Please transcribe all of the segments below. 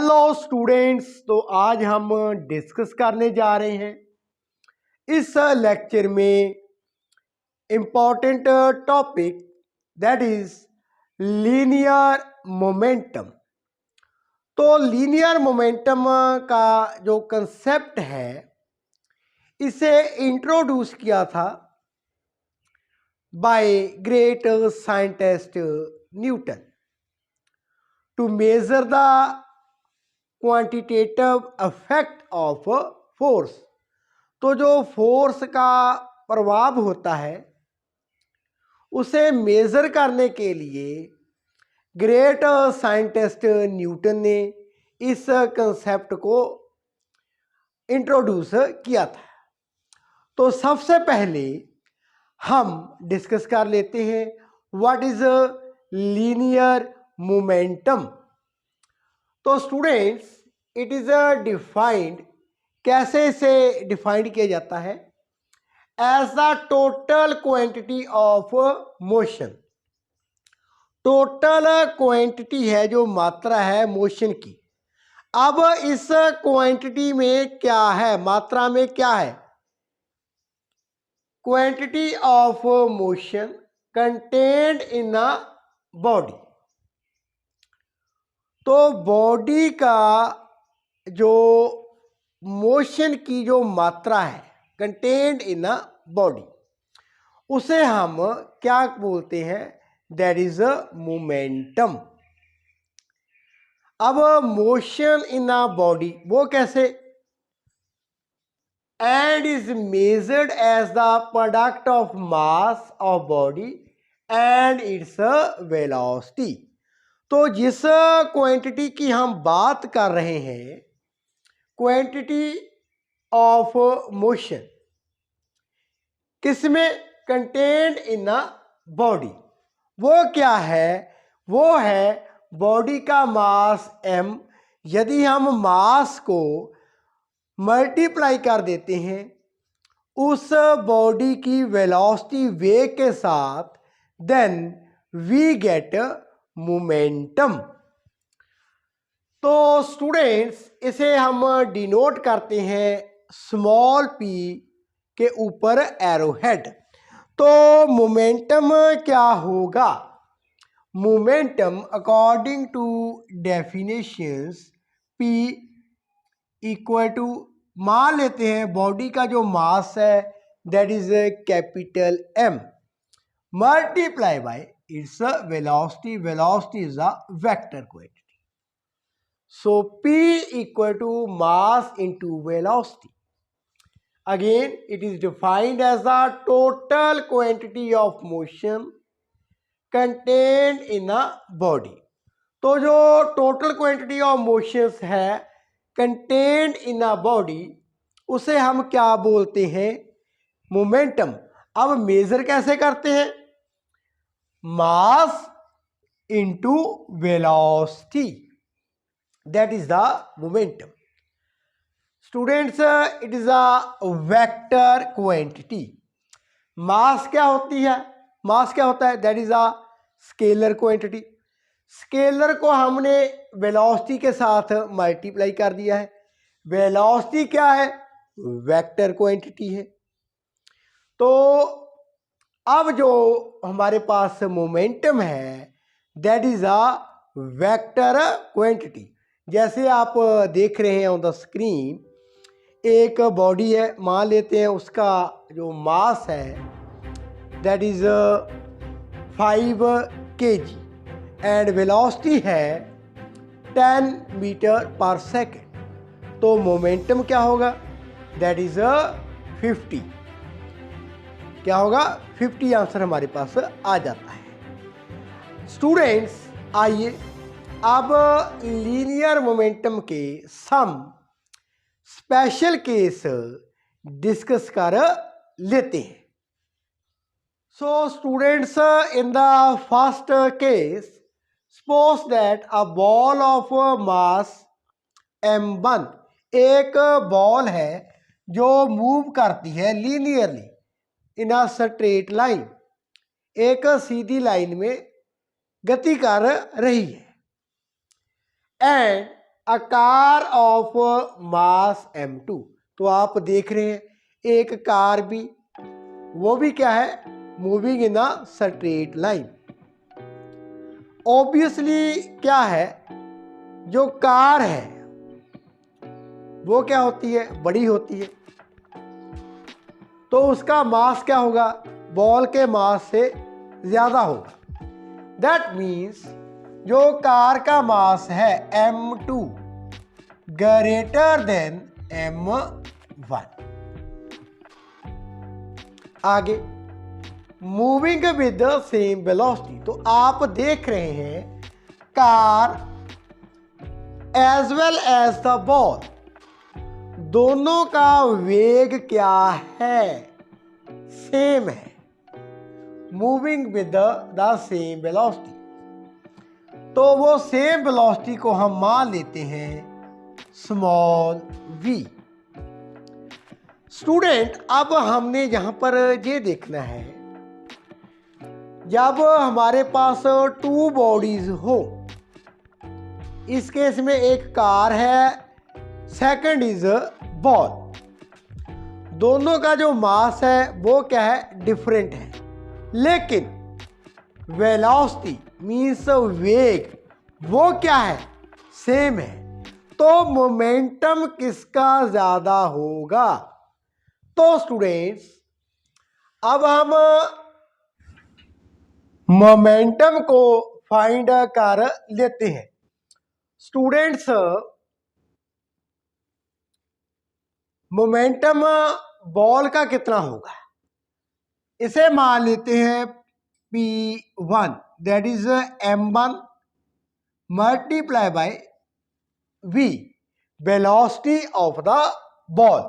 Hello students, तो आज हम डिस्कस करने जा रहे हैं इस लेक्चर में important topic that is linear momentum. तो लीनियर मोमेंटम का जो कंसेप्ट है इसे इंट्रोड्यूस किया था by great scientist Newton to measure the quantitative effect of force. तो जो फोर्स का प्रभाव होता है उसे मेजर करने के लिए ग्रेट साइंटिस्ट न्यूटन ने इस कंसेप्ट को इंट्रोड्यूस किया था। तो सबसे पहले हम डिस्कस कर लेते हैं व्हाट इज लीनियर मोमेंटम। तो स्टूडेंट्स, इट इज डिफाइंड, कैसे इसे डिफाइंड किया जाता है? As the total quantity of motion. Total quantity है जो मात्रा है मोशन की। अब इस क्वांटिटी में क्या है, मात्रा में क्या है? Quantity of motion contained in a body. तो बॉडी का जो मोशन की जो मात्रा है कंटेन्ड इन अ बॉडी, उसे हम क्या बोलते हैं? That is a momentum. अब मोशन इन अ बॉडी वो कैसे? And is measured as the product of mass of body and its velocity. तो जिस क्वांटिटी की हम बात कर रहे हैं, क्वांटिटी ऑफ मोशन, किसमें? Contained in a body. वो क्या है? वो है बॉडी का मास m। यदि हम मास को मल्टीप्लाई कर देते हैं उस बॉडी की वेलोसिटी वेग के साथ, देन वी गेट मोमेंटम। तो स्टूडेंट्स, इसे हम डिनोट करते हैं स्मॉल p के ऊपर एरो हेड। तो मोमेंटम क्या होगा? Momentum according to definitions p equal to, मान लेते हैं बॉडी का जो मास है that is capital M multiply by its velocity. Velocity is a vector quantity. So P equal to mass into velocity. Again, it is defined as the total quantity of motion contained in a body. तो जो total quantity of motions है contained in a body, उसे हम क्या बोलते हैं? Momentum. अब major कैसे करते हैं? Mass into velocity, that is the momentum. Students, it is a vector quantity. Mass क्या होती है? मास क्या होता है? That is a scalar quantity. Scalar को हमने वेलोसिटी के साथ मल्टीप्लाई कर दिया है। वेलोसिटी क्या है? वेक्टर क्वांटिटी है। तो अब जो हमारे पास मोमेंटम है that is a vector quantity. जैसे आप देख रहे हैं ऑन द स्क्रीन, एक बॉडी है, मान लेते हैं उसका जो मास है that is 5 kg and velocity है 10 मीटर पर सेकेंड। तो मोमेंटम क्या होगा? That is 50। क्या होगा? 50 आंसर हमारे पास आ जाता है। स्टूडेंट्स, आइए अब लीनियर मोमेंटम के सम स्पेशल केस डिस्कस कर लेते हैं। So students, in the first case, suppose that a ball of mass m1, एक बॉल है जो मूव करती है linearly in a straight line, एक सीधी लाइन में गति कर रही है। And a car of mass m2। तो आप देख रहे हैं एक कार भी, वो भी क्या है, moving in a straight line. Obviously क्या है, जो कार है वो क्या होती है, बड़ी होती है, तो उसका मास क्या होगा, बॉल के मास से ज्यादा होगा। दैट मीन्स जो कार का मास है m2 ग्रेटर देन m1। आगे moving with the same velocity. तो आप देख रहे हैं car as well as the ball, दोनों का वेग क्या है, सेम है, moving with the same velocity. तो वो सेम वेलोसिटी को हम मान लेते हैं स्मॉल v। स्टूडेंट अब हमने यहां पर ये देखना है, जब हमारे पास टू बॉडीज हो, इस केस में एक कार है, सेकंड इज बॉल, दोनों का जो मास है वो क्या है, डिफरेंट है, लेकिन वेलोसिटी मीन्स वेग वो क्या है, सेम है। तो मोमेंटम किसका ज्यादा होगा। तो स्टूडेंट्स अब हम मोमेंटम को फाइंड कर लेते हैं। स्टूडेंट्स मोमेंटम बॉल का कितना होगा, इसे मान लेते हैं P1, that is m1 multiply bye v, velocity of the ball.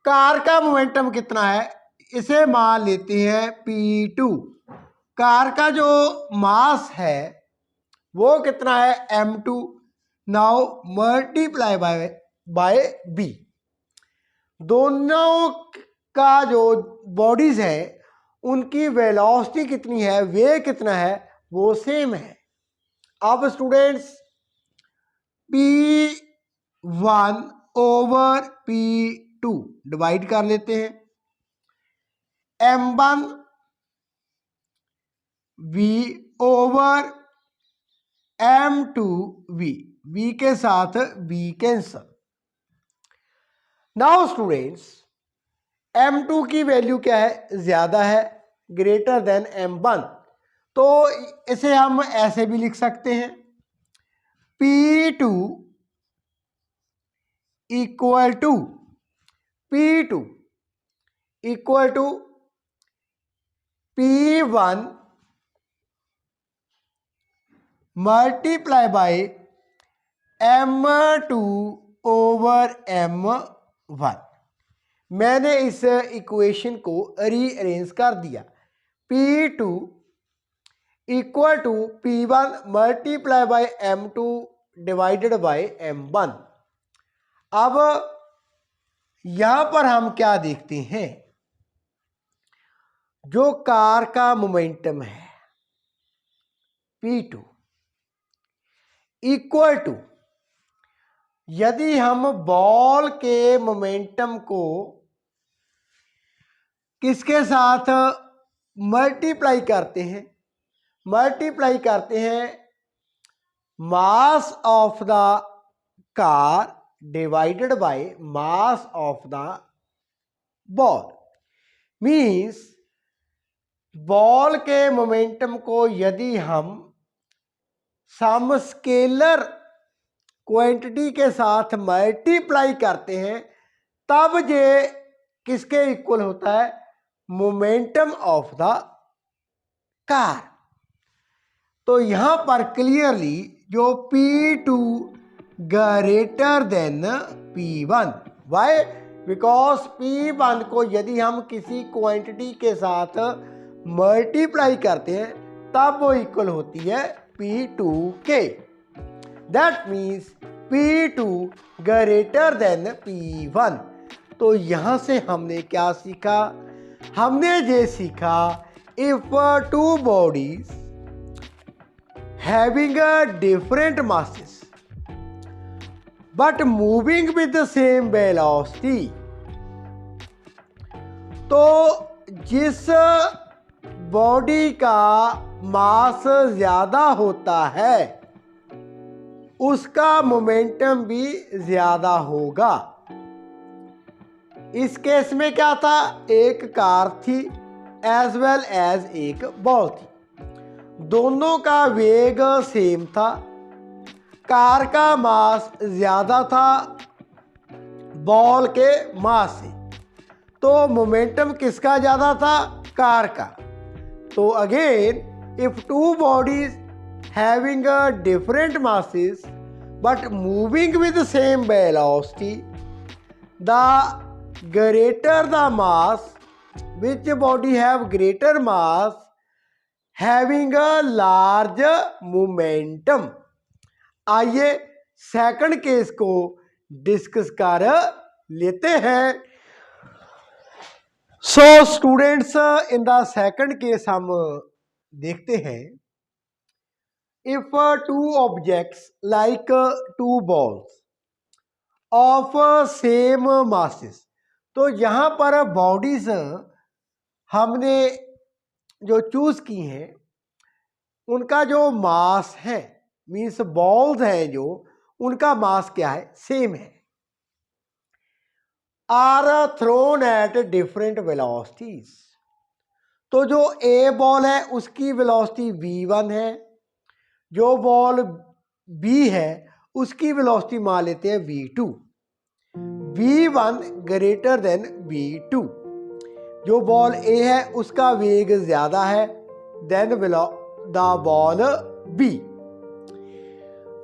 Car का मोमेंटम कितना है, इसे मान लेते हैं P2। कार का जो मास है वो कितना है, m2, now multiply by b। दोनों का जो बॉडीज है उनकी वेलोसिटी कितनी है, वेग कितना है, वो सेम है। अब students P1 over P2 divide कर लेते हैं, m1 v over m2 v के साथ v cancel. Now students m2 की वैल्यू क्या है, ज्यादा है, ग्रेटर देन m1। तो इसे हम ऐसे भी लिख सकते हैं, P2 equal to P2 equal to P1 multiply by m2 over m1। मैंने इस इक्वेशन को रीअरेंज कर दिया, P2 equal to P1 multiply by m2 divided by m1। अब यहां पर हम क्या देखते हैं, जो कार का मोमेंटम है P2 इक्वल टू, यदि हम बॉल के मोमेंटम को किसके साथ मल्टीप्लाई करते हैं, मास of the car divided by mass of the ball. Means ball के मोमेंटम को यदि हम सम स्केलर क्वांटिटी के साथ मल्टीप्लाई करते हैं, तब ये किसके इक्वल होता है, मोमेंटम ऑफ द कार। तो यहां पर क्लियरली जो P2 greater than P1, Y, because P1 को यदि हम किसी क्वांटिटी के साथ मल्टीप्लाई करते हैं तब वो इक्वल होती है P2 के। That means P2 greater than P1। तो यहां से हमने क्या सीखा, हमने ये सीखा, if two bodies having a different masses, but moving with the same velocity. तो जिस बॉडी का मास ज़्यादा होता है उसका मोमेंटम भी ज़्यादा होगा। इस केस में क्या था, एक कार थी एज वेल एज एक बॉल थी, दोनों का वेग सेम था, कार का मास ज़्यादा था बॉल के मास से, तो मोमेंटम किसका ज़्यादा था, कार का। तो again if two bodies having a different masses but moving with the same velocity, the greater the mass, which body have greater mass having a large momentum। आइए सेकंड केस को discuss कर लेते हैं। So students, in the second case हम देखते हैं, if two objects like two balls of same masses, तो यहाँ पर बॉडीज हमने जो चूज की हैं उनका जो मास है, मीन्स बॉल्स हैं जो, उनका मास क्या है, सेम है, are thrown at different velocities. तो जो ए बॉल है उसकी वेलोसिटी v1 है, जो बॉल बी है उसकी वेलोसिटी मान लेते हैं v2, v1 greater than v2। जो बॉल ए है उसका वेग ज्यादा है देन द बॉल बी।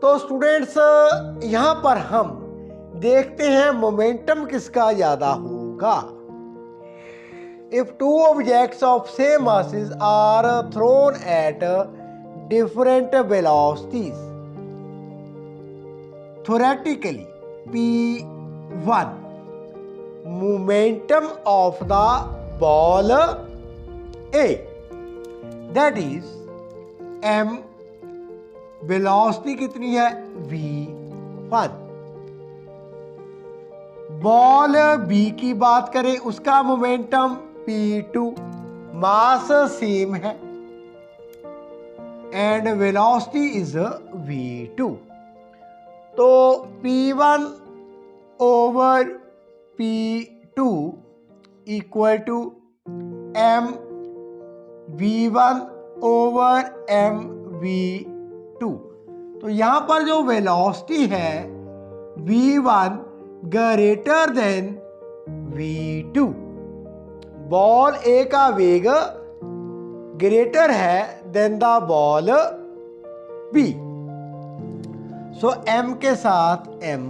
तो स्टूडेंट्स यहां पर हम देखते हैं मोमेंटम किसका ज्यादा होगा। If two objects of same masses are thrown at different velocities, theoretically P1 momentum of the ball A, that is m, velocity कितनी है, v1। बॉल B की बात करें उसका मोमेंटम P2, मास सेम है एंड वेलोसिटी इज v2। तो P1 over P2 equal to m v1 over m v2। तो यहाँ पर जो वेलोसिटी है v1 greater than v2, ball ए का वेग ग्रेटर है than the ball B. So m के साथ m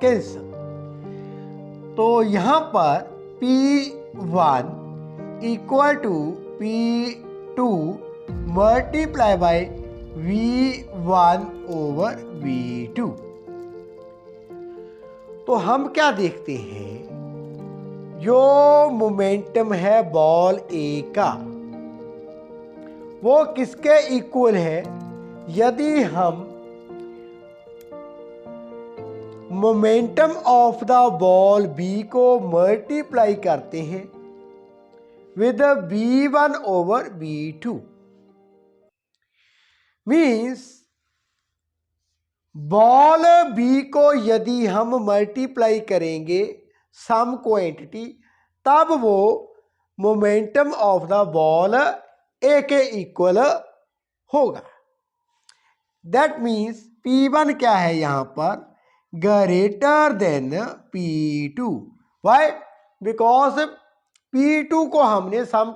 कैंसिल। तो यहां पर P1 equal to P2 multiply by V1 over V2। तो हम क्या देखते हैं, जो मोमेंटम है बॉल ए का वो किसके इक्वल है, यदि हम momentum of the ball B को मल्टीप्लाई करते हैं with v1 over v2, means ball B को यदि हम मल्टीप्लाई करेंगे सम क्वांटिटी, तब वो momentum of the ball A के इक्वल होगा। दैट मीन्स P1 क्या है यहाँ पर, greater than P2। Y, because P2 को हमने सम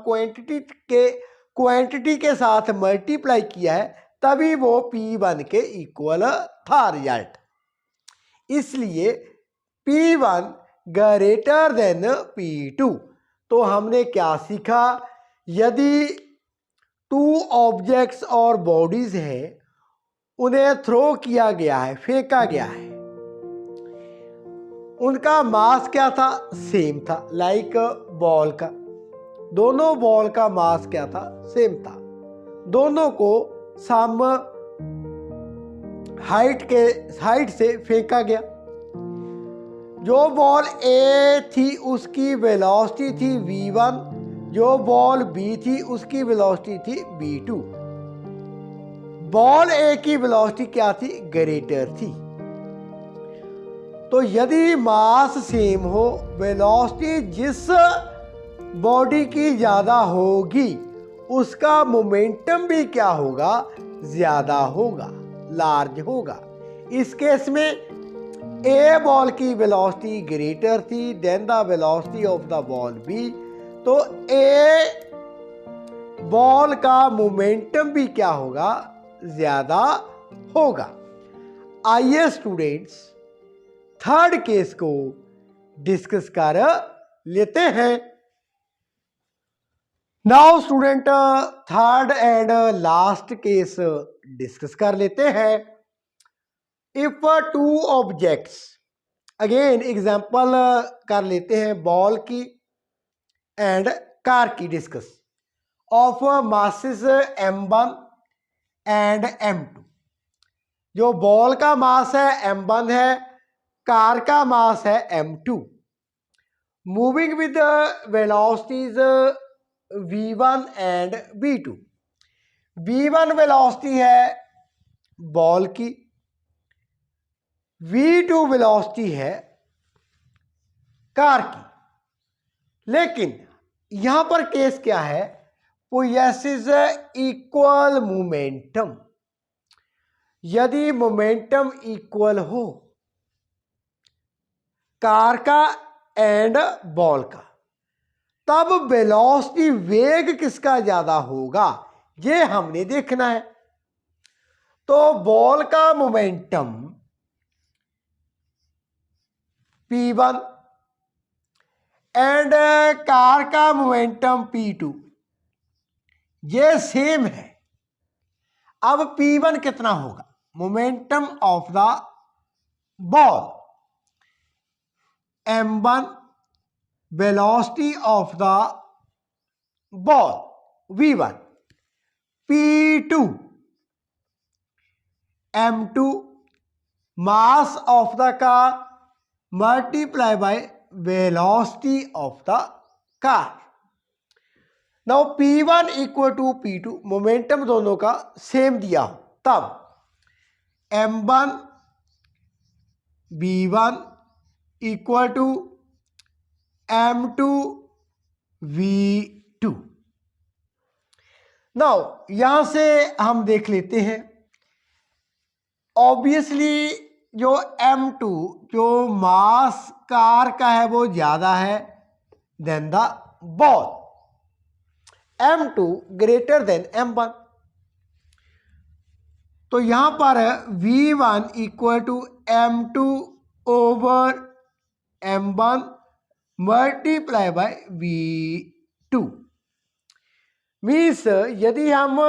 क्वांटिटी के साथ मल्टीप्लाई किया है, तभी वो P1 के इक्वल था रिजल्ट। इसलिए P1 ग्रेटर देन P2। तो हमने क्या सीखा, यदि टू ऑब्जेक्ट्स और बॉडीज हैं उन्हें थ्रो किया गया है, फेंका गया है, उनका मास क्या था, सेम था, लाइक बॉल का, दोनों बॉल का मास क्या था, सेम था, दोनों को सम हाइट से फेंका गया, जो बॉल ए थी उसकी वेलोसिटी थी v1, जो बॉल बी थी उसकी वेलोसिटी थी v2। बॉल ए की वेलोसिटी क्या थी? ग्रेटर थी। तो यदि मास सेम हो, वेलोसिटी जिस बॉडी की ज़्यादा होगी उसका मोमेंटम भी क्या होगा? ज़्यादा होगा, लार्ज होगा। इस केस में ए बॉल की वेलोसिटी ग्रेटर थी than the velocity of the ball B, तो ए बॉल का मोमेंटम भी क्या होगा? ज़्यादा होगा। आइए स्टूडेंट्स थर्ड केस को डिस्कस कर लेते हैं। Now student third and last case discuss कर लेते हैं। If two objects, again example कर लेते हैं बॉल की एंड कार की discuss, of masses m1 and m2। जो बॉल का मास है m1 है, कार का मास है m2। Moving with velocities v1 and v2। v1 velocity है बॉल की, v2 वेलोसिटी है कार की। लेकिन यहां पर केस क्या है? Possesses equal momentum. यदि मोमेंटम इक्वल हो कार का एंड बॉल का, तब वेलोसिटी वेग किसका ज्यादा होगा ये हमने देखना है। तो बॉल का मोमेंटम p1 एंड कार का मोमेंटम p2 ये सेम है। अब p1 कितना होगा? Momentum of the ball m1, velocity of the ball v1, p2 m2, mass of the car multiply by velocity of the car. Now p1 equal to p2, momentum दोनों का same दिया हो तब m1 v1 equal to m2 v2। Now यहां से हम देख लेते हैं, ऑब्वियसली जो m2 जो मास कार का है वो ज्यादा है than the ball, m2 greater than m1। तो यहां पर v1 equal to m2 over m1 multiply by v2। Means यदि हम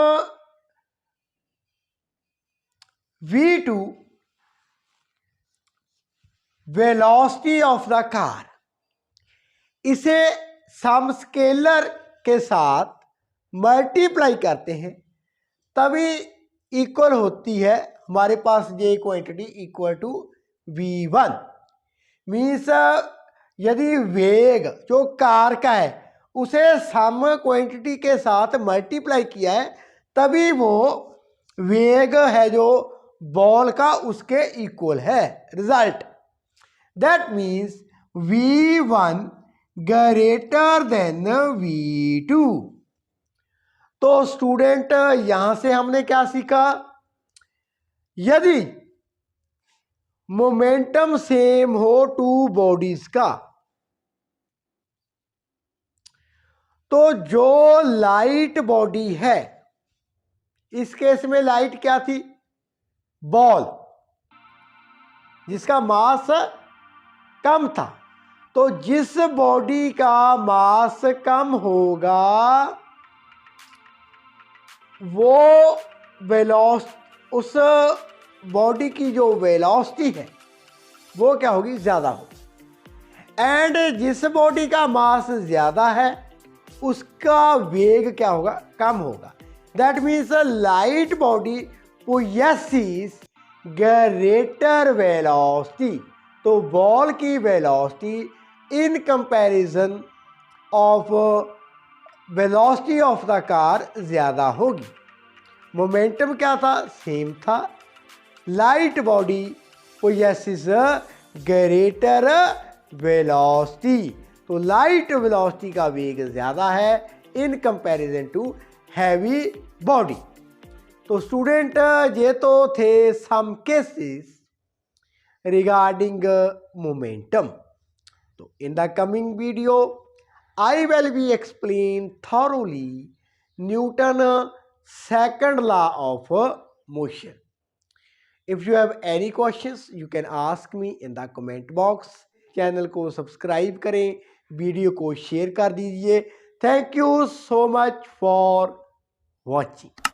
v2 velocity of the car इसे सम स्केलर के साथ मल्टीप्लाई करते हैं तभी इक्वल होती है हमारे पास ये quantity equal to v1। Means यदि वेग जो कार का है उसे सम क्वांटिटी के साथ मल्टीप्लाई किया है तभी वो वेग है जो बॉल का उसके इक्वल है result. That means v1 greater than v2। तो स्टूडेंट यहां से हमने क्या सीखा? यदि मोमेंटम सेम हो टू बॉडीज का तो जो लाइट बॉडी है, इस केस में लाइट क्या थी? बॉल जिसका मास कम था। तो जिस बॉडी का मास कम होगा वो उस बॉडी की जो वेलोसिटी है वो क्या होगी? ज्यादा होगी। एंड जिस बॉडी का मास ज्यादा है उसका वेग क्या होगा? कम होगा। That means light body possesses greater velocity. तो बॉल की velocity in comparison of velocity of the car ज़्यादा होगी। मोमेंटम क्या था? सेम था। Light body possesses greater velocity, तो लाइट वेलोसिटी का वेग ज़्यादा है in comparison to heavy body. तो स्टूडेंट ये तो थे सम केसेस रिगार्डिंग मोमेंटम। तो in the coming video I will be explain thoroughly Newton second law of motion. If you have any questions you can ask me in the comment box. Channel को subscribe करें, video को share कर दीजिए। Thank you so much for watching.